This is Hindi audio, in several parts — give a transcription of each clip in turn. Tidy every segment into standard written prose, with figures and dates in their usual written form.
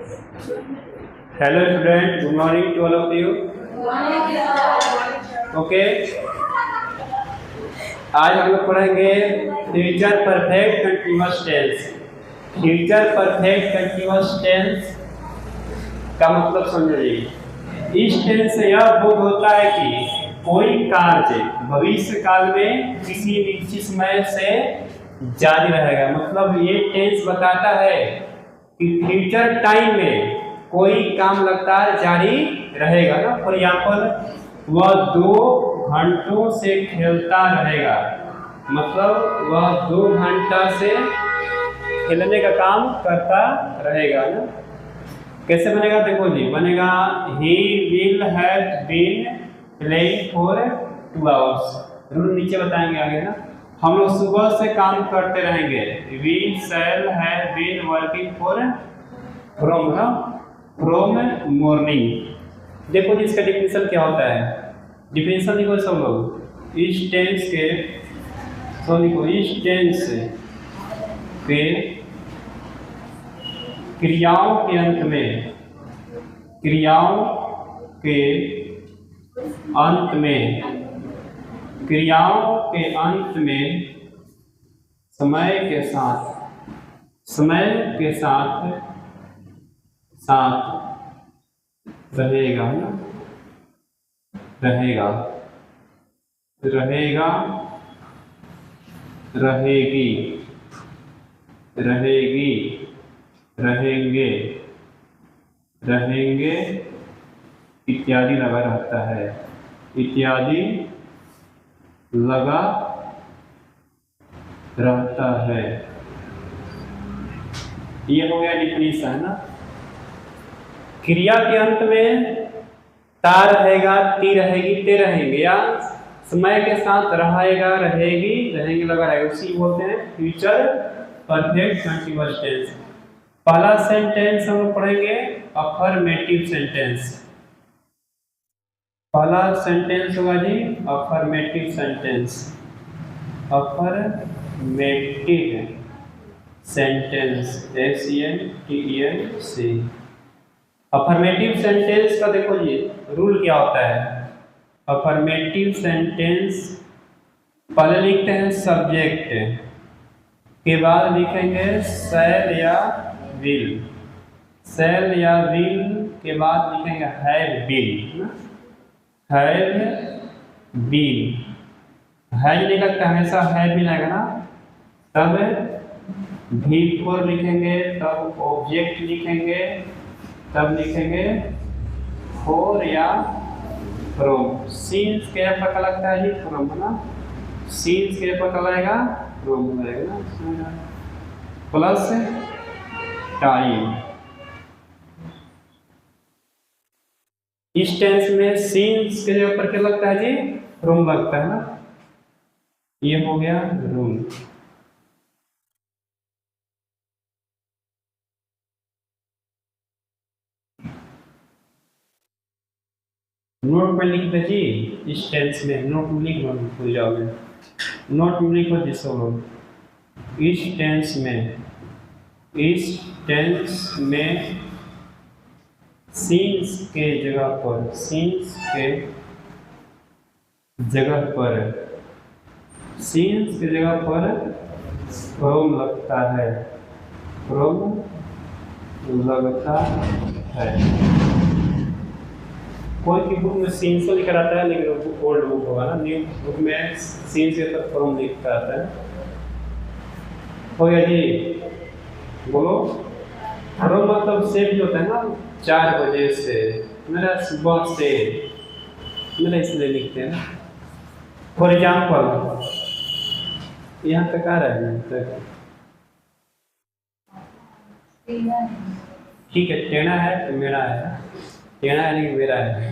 Hello student, good morning to all of you. Okay, आज हम लोग पढ़ेंगे future perfect continuous tense. Future perfect continuous tense का मतलब समझिए। इस टेंस से यह बोध होता है कि कोई कार्य भविष्य काल में किसी निश्चित समय से जारी रहेगा। मतलब ये टेंस बताता है कि फ्यूचर टाइम में कोई काम लगातार जारी रहेगा ना। फॉर एग्जाम्पल, वह 2 घंटों से खेलता रहेगा, मतलब वह 2 घंटा से खेलने का काम करता रहेगा ना। कैसे बनेगा देखो जी, बनेगा he will have been playing for 2 hours. Rule नीचे बताएंगे आगे ना। हम लोग सुबह से काम करते रहेंगे। We shall have been working for from morning. देखो जी, इसका डिफिनेशन क्या होता है। डिफिनेशन लिखो सब लोग। इस टेंस के इस टेंस के क्रियाओं के अंत में समय के साथ रहेगा रहेगी, रहेंगे इत्यादि लगा रहता है। ये हो गया डिफिनेशन है ना। क्रिया के अंत में ता रहेगा, ती रहेगी, ते रहेंगे, या समय के साथ रहेंगे लगा रहेगा, उसी बोलते हैं फ्यूचर परफेक्ट कंटीन्यूअस टेंस। पहला सेंटेंस हम लोग पढ़ेंगे अफर्मेटिव सेंटेंस। पहला सेंटेंस होगा जी affirmative sentence. SENTENCE। Affirmative sentence का देखो जी रूल क्या होता है। अफर्मेटिव सेंटेंस पहले लिखते हैं सब्जेक्ट, के बाद लिखेंगे शैल या विल, के बाद लिखेंगे हैव बीन। हैज नहीं लगता, हमेशा हैव बीन आएगा ना। तब V4 लिखेंगे, तब ऑब्जेक्ट लिखेंगे, तब लिखेंगे फॉर या फ्रॉम। सीन्स के पता लगता है जी फ्रॉम ना। सीन्स के पता लगेगा फ्रॉम लगेगा ना, प्लस टाइम। इस टेंस में सीन्स के जगह पर क्या लगता है जी फ्रॉम लगता है ना। ये हो गया रूल। नोट में लिख दीजिए। इस टेंस में नोट में लिख लो, भूल जाओगे। नोट में लिखो जिसको इस टेंस में सीन्स के जगह पर फ्रॉम लगता है। कोई की बुक में सीन्स तो लिखा रहता है, लेकिन ओल्ड बुक होगा ना, न्यू बुक में सीन्स के साथ फ्रॉम लिखा रहता है। हो गया जी, बोलो। फ्रॉम मतलब से भी होता है ना, 4 बजे से, मेरा सुबह से, मेरा इसलिए लिखते हैं ना। फॉर एग्जाम्पल यहाँ तक आ रहा है तक, ठीक है। टेढ़ा है तो मेरा है, टेढ़ा है लेकिन मेरा है,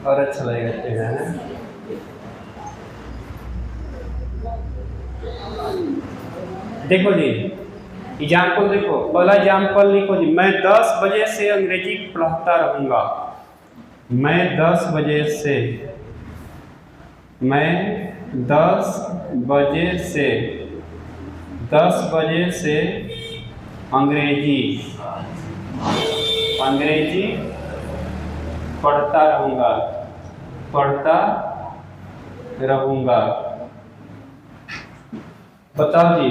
और अच्छा लगेगा टेढ़ा है। देखो जी एग्जाम्पल, देखो पहला एग्जाम्पल लिखो जी। मैं 10 बजे से अंग्रेजी पढ़ता रहूँगा। मैं 10 बजे से अंग्रेजी, अंग्रेजी पढ़ता रहूँगा, पढ़ता रहूँगा। बताओ जी,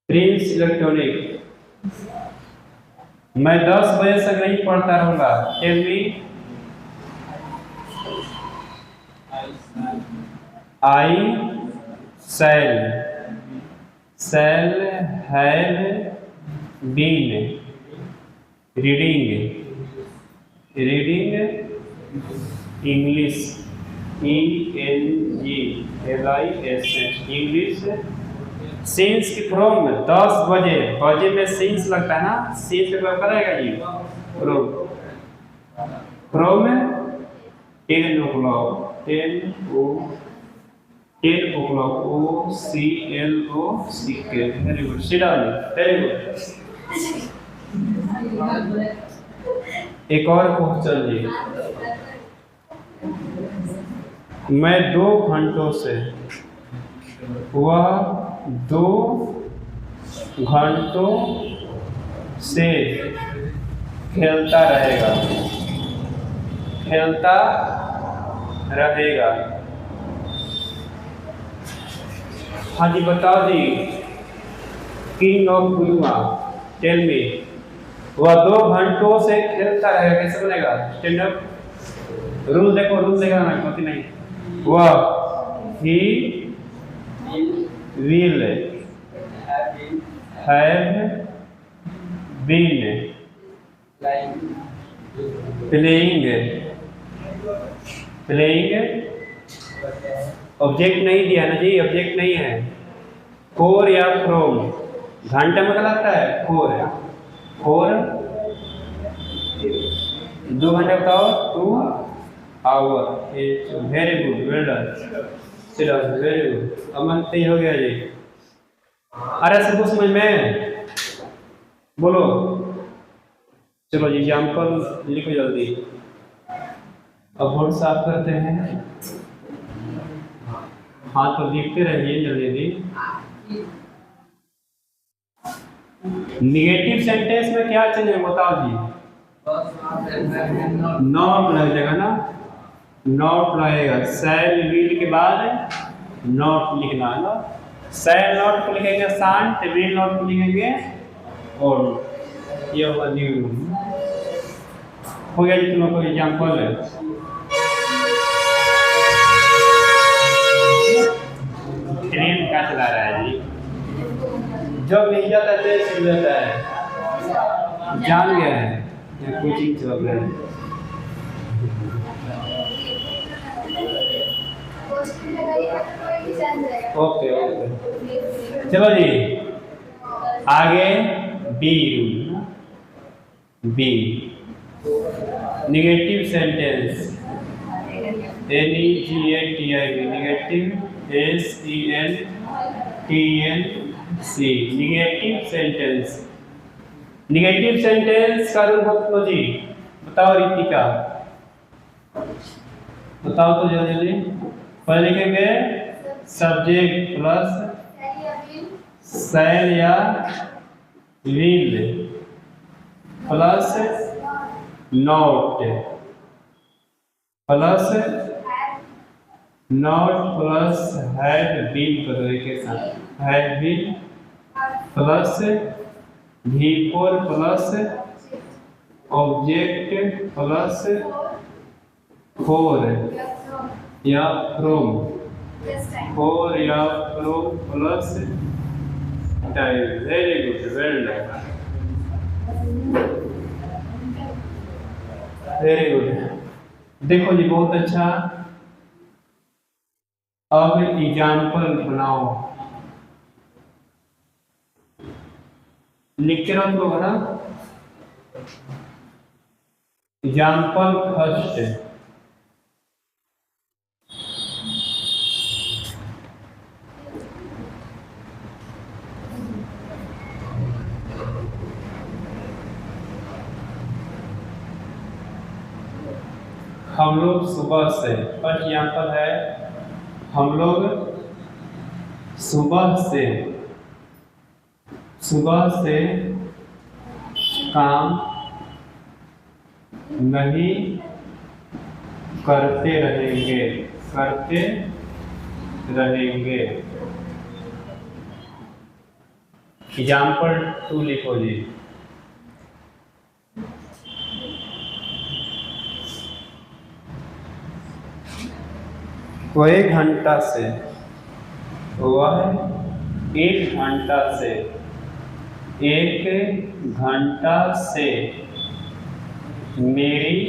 प्रिंस इलेक्ट्रॉनिक, मैं 10 बजे तक नहीं पढ़ता रहूँगा। Tell me, I shall have been reading English, ENGLISH, English since की फ्रॉम 10 बजे, बजे में since लगता है ना, since का मतलब करेगा जी from 10 o'clock, 10 o'clock, OCLOCK, very good, sit down, very good। एक और क्वेश्चन जी, मैं 2 घंटों से, वह 2 घंटों से खेलता रहेगा, खेलता रहेगा। हाँ जी बताओ जी, king of Gurua, tell me, वह 2 घंटों से खेलता रहेगा, कैसे बनेगा? स्टैंड अप, रूल देखो, रूल देखा ना, गलती नहीं। वह he will have been playing, object नहीं दिया ना जी, ऑब्जेक्ट नहीं है। फोर या फ्रॉम, घंटा में लगता है फोर, 2 घंटे बताओ, 2 hour, very good, well done, चलो वेरी गुड। अमन सही हो गया जी। अरे सबको समझ में बोलो, चलो जी एग्जाम्पल लिखो जल्दी। अब बोर्ड साफ करते हैं। हाँ तो देखते रहिए जल्दी। निगेटिव सेंटेंस में क्या चेंज है बताओ जी? नॉट लग जाएगा ना, नॉट लगेगा। शैल विल के बाद नॉट लिखना है ना। शैल नॉट को लिखेंगे शांत, विल नॉट को लिखेंगे और ये होगा न्यू। हो गया जी तुम लोग को एग्जाम्पल है। ट्रेन का चला रहा है जी, जब मिल जाता है सीख जाता है, जान गया है कोचिंग चल रहा है। ओके ओके चलो जी आगे। B B negative sentence, NEGATIV negative, SENTENC negative sentence. Negative sentence का रूल बताओ जी, बताओ रितिका, बताओ तो जल्दी। पहले लिखेंगे सब्जेक्ट प्लस शैल या will plus not plus had been के साथ, had been plus V4 plus object plus 4 या फ्रॉम, 4 या from plus time. Very good, well done, very good. देखो जी बहुत अच्छा। अब एग्जाम्पल बनाओ, लिखते रहो लोग ना। एग्जाम्पल फर्स्ट, हम लोग सुबह से, फर्स्ट एग्जाम्पल है हम लोग सुबह से काम नहीं करते रहेंगे। एग्जाम्पल 2 लिखो जी। वह 1 घंटा से मेरी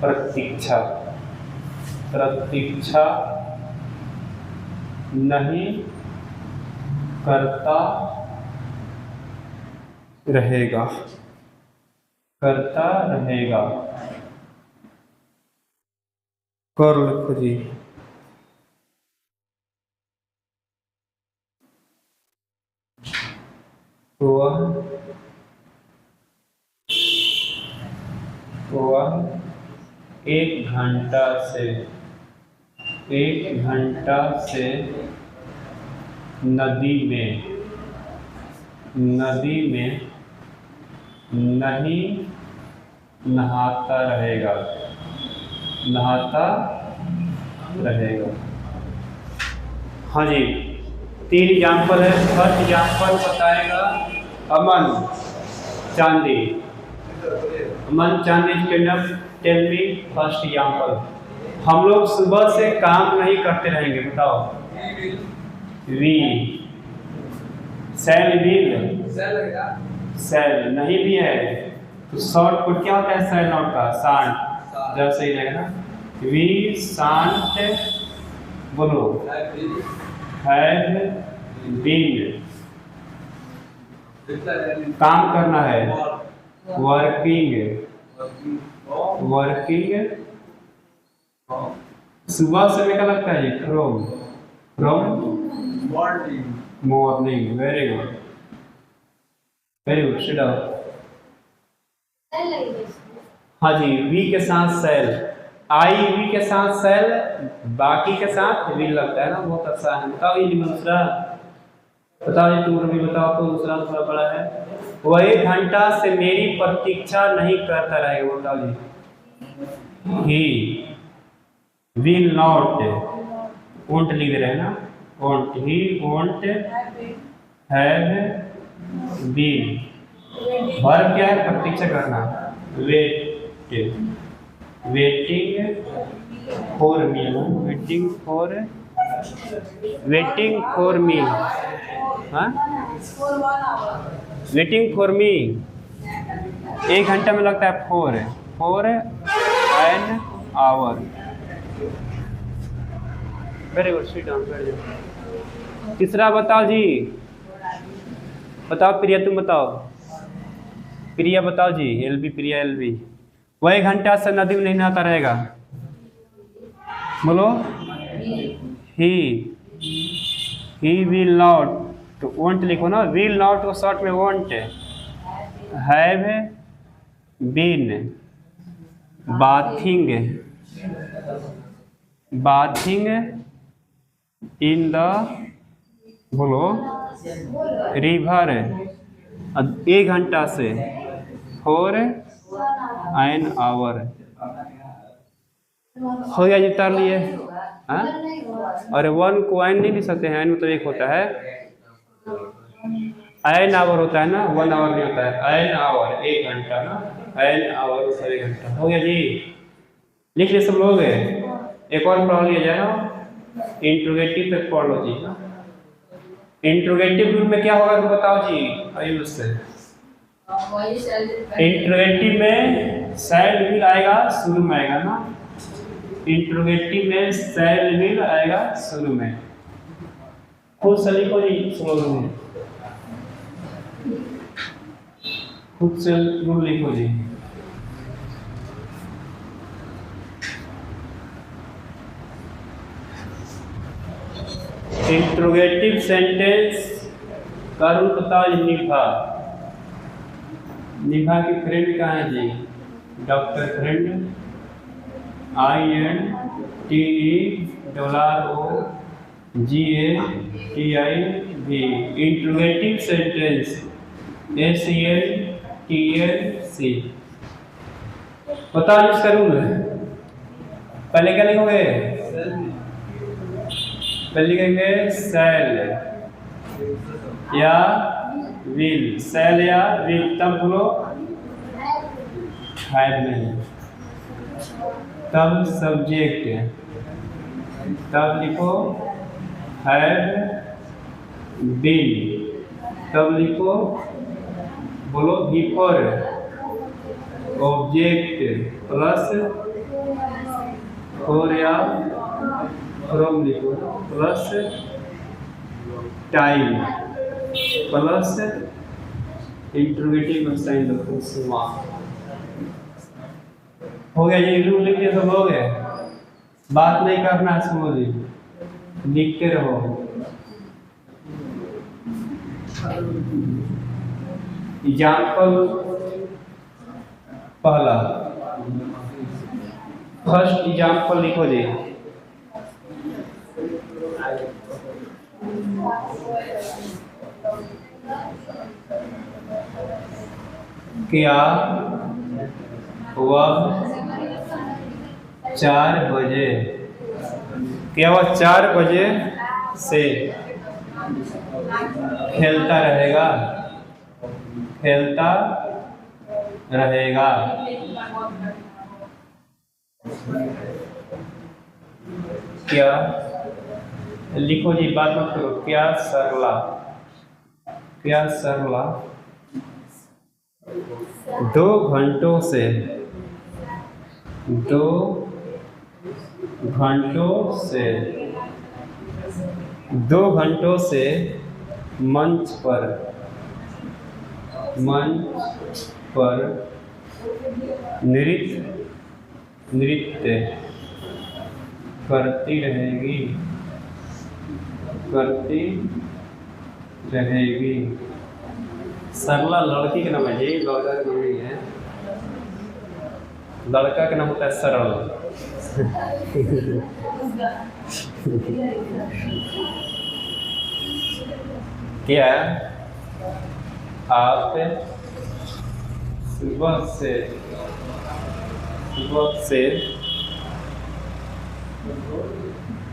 प्रतीक्षा नहीं करता रहेगा। कर लिखो जी। वह 1 घंटा से नदी में नहीं नहाता रहेगा। हाँ जी, 3 एग्जाम्पल है। फर्स्ट एग्जाम्पल बताएगा Aman Chandi stand up, tell me first example. हम लोग सुबह से काम नहीं करते रहेंगे, बताओ। वी सेल नहीं भी है तो शॉर्ट पुट क्या होता है सेल नॉट का? शांत। जब सही रहेगा ना, वी शांत बोलो हैव बीन। काम करना है वर्किंग। सुबह से क्या लगता है? From morning. Very good sit down. हाँ जी, वी के साथ सेल, वी के साथ सेल, बाकी के साथ वी लगता है ना, बहुत अच्छा है। बताओ ये दूसरा, बताओ ये टूर भी बताओ तो दूसरा थोड़ा बड़ा है। वह 1 घंटा से मेरी प्रतीक्षा नहीं करता रहेगा, बताओ जी। ही विल नॉट, वोंट लिख रहे हैं ना, won't, he won't have been. Verb क्या है? प्रतीक्षा करना। Waiting for me. हाँ, वेटिंग फॉर मी 1 घंटा में लगता है 4 an hour. Very good, sit down. तीसरा बताओ जी, बताओ प्रिया, तुम बताओ। प्रिया बताओ जी, प्रिया एलबी। वह 1 घंटा से नदी में नहीं नहाता रहेगा, बोलो। ही विल नॉट, तो वोंट लिखो ना, विल नॉट को शॉर्ट में won't. Have been bathing in the, बोलो, रिवर 1 घंटा से 4 एन आवर। हो गया जी, उतार लिए। हाँ, अरे 1 को एन नहीं लिख सकते हैं, एन मतलब 1 होता है। एन आवर होता है ना, 1 आवर नहीं होता है। एन आवर 1 घंटा ना, एन आवर 1 घंटा। हो गया जी, लिख लिए सब लोग। एक और पढ़ लिया जाए ना, इंट्रोगेटिव तक पढ़ लो जी। इंट्रोगेटिव रूप में क्या होगा तो बताओ जी, आइए मुझसे। इंट्रोगेटिव में शैल विल आएगा, शुरू में आएगा ना। इंट्रोगेटिव में शैल विल आएगा शुरू में। खुद से लिखो जी, स्लोग में खुद से रूल लिखो जी। इंट्रोगेटिव सेंटेंस का रूल बताओ जी। निभा की फ्रेंड कहाँ है जी? Doctor friend, INTERRO GATIV। Interrogative sentence ACLTLC। बताओ इसका रूल है। पहले क्या लिखोगे? पहले लिखेंगे सेल या विल, सेल या विल, तब बोलो हैव नहीं, तब सब्जेक्ट, तब लिखो हैव बीन, तब लिखो बोलो बिफोर, ऑब्जेक्ट प्लस और या फ्रॉम लिखो plus time plus interrogative sign लिखो सुमा। हो गया ये रूल लिख के सब हो गए। बात नहीं करना है, समझ लिखते रहो। एग्जाम्पल पहला, फर्स्ट एग्जाम्पल लिखो जी। क्या वह 4 बजे, क्या वह 4 बजे से खेलता रहेगा, खेलता रहेगा। क्या लिखो जी, बात मत करो। क्या सरला, क्या सरला 2 घंटों से, 2 घंटों से, 2 घंटों से मंच पर नृत्य करती रहेगी, करती रहेगी। सरला लड़की का नाम है जी, लड़का का नाम नहीं है। लड़का का नाम होता है सरल। क्या आप सुबह से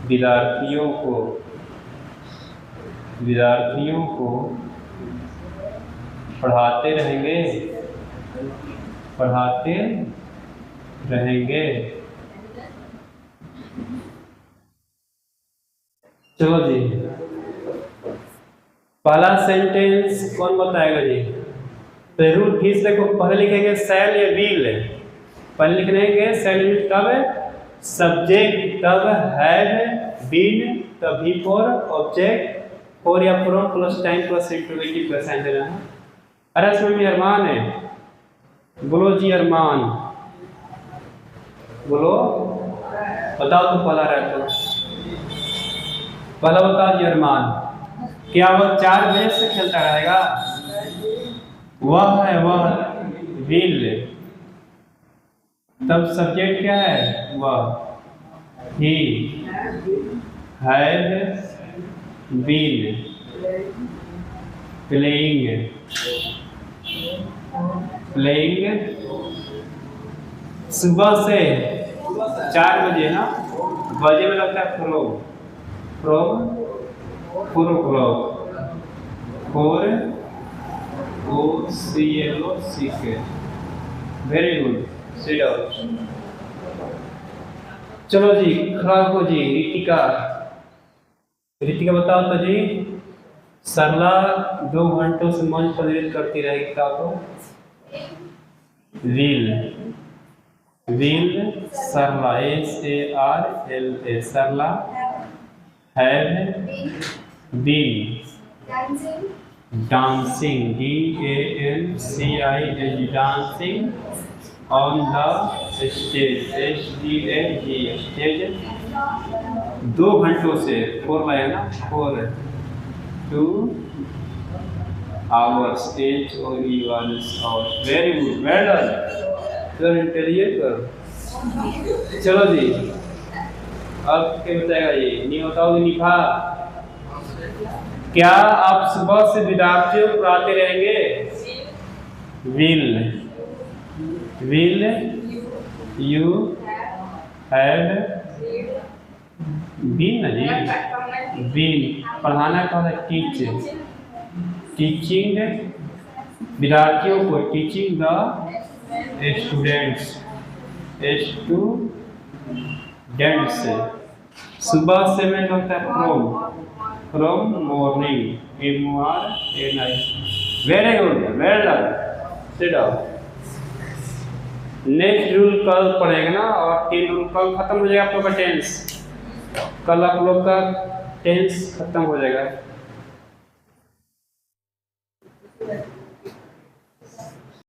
विद्यार्थियों को पढ़ाते रहेंगे, पढ़ाते रहेंगे। चलो जी, पहला सेंटेंस कौन बताएगा जी? तो रूल फिर से देखो, पहले लिखेंगे सेल या विल। पहले लिखेंगे सेल विल, तब सब्जेक्ट, तब हैव बीन, तब बिफोर, ऑब्जेक्ट और या from plus time plus interrogative का साइन देना है। अरे समझ में अरमान है? बोलो जी अरमान, बोलो, बताओ तो पहला रहता, पहला बताओ जी अरमान। क्या वह 4 बजे से खेलता रहेगा? वह है, वह विल, तब सब्जेक्ट क्या है? वह, ही हैड बीन प्लेइंग, सुबह से 4 बजे ना, बजे में लगता है from, 4 o'clock, 4 OCLOCK। Very good, sit down. चलो जी, खड़ा हो जी। रीतिका, रीतिका बताओ तो जी। सरला 2 घंटों से मंच पर नृत्य करती रहेगी, क्या तो will, Sarla SARLA, Sarla have been dancing DANCING, dancing on the stage STAG, stage 2 घंटों से, 4 लाया ना, 4 2 hours, HOURS, very good, well done, intelligent करो। चलो जी, अब क्या बताएगा ये? नहीं बताओगे निभा। क्या आप सुबह से विद्यार्थियों को पढ़ाते रहेंगे? विल यू हैड बीन जी, बीन पढ़ाना का होता है टीच, टीचिंग विद्यार्थियों को, टीचिंग द स्टूडेंट्स, सुबह से में होता है from morning, MORNING। Very good, very done, sit down. Next rule कल पढ़ेंगे ना, और 3 रूल कल खत्म हो जाएगा आप लोग का टेंस। कल आप लोग का टेंस खत्म हो जाएगा।